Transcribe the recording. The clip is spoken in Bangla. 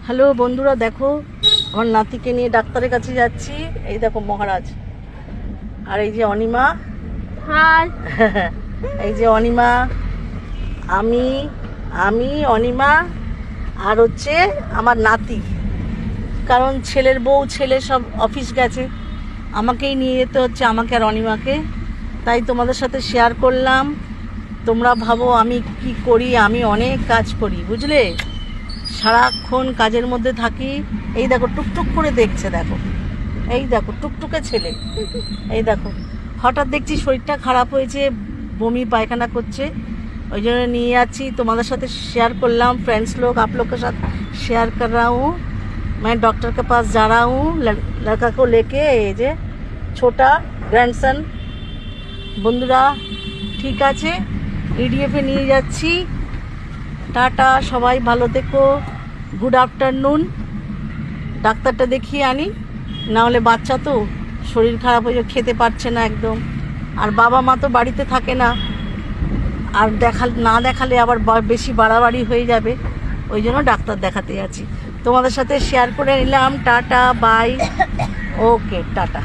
হ্যালো বন্ধুরা, দেখো আমার নাতিকে নিয়ে ডাক্তারের কাছে যাচ্ছি। এই দেখো মহারাজ, আর এই যে অনিমা। হাই। এই যে অনিমা, আমি আমি অনিমা, আর হচ্ছে আমার নাতি। কারণ ছেলের বউ ছেলে সব অফিস গেছে, আমাকেই নিয়ে যেতে হচ্ছে, আমাকে আর অনিমাকে। তাই তোমাদের সাথে শেয়ার করলাম। তোমরা ভাবো আমি কি করি, আমি অনেক কাজ করি, বুঝলে, সারাক্ষণ কাজের মধ্যে থাকি। এই দেখো টুকটুক করে দেখছে, দেখো এই দেখো টুকটুকে ছেলে। এই দেখো হঠাৎ দেখছি শরীরটা খারাপ হয়েছে, বমি পায়খানা করছে, ওই জন্য নিয়ে যাচ্ছি। তোমাদের সাথে शेयर করলাম। फ्रेंड्स लोग, आप लोग के साथ शेयर कर रहा हूँ। मैं डॉक्टर के पास जा रहा हूँ लड़का को लेके। এই যে ছোটা গ্র্যান্ডসন। বন্ধুরা ঠিক আছে, ইডিএফে নিয়ে যাচ্ছি। টাটা, সবাই ভালো থেকো, গুড আফটারনুন। ডাক্তারটা দেখিয়ে আনি, না হলে বাচ্চা তো শরীর খারাপ হয়ে খেতে পারছে না একদম, আর বাবা মা তো বাড়িতে থাকে না, আর না দেখালে আবার বেশি বাড়াবাড়ি হয়ে যাবে, ওই জন্য ডাক্তার দেখাতে যাচ্ছি। তোমাদের সাথে শেয়ার করে নিলাম। Tata, bye, okay, tata.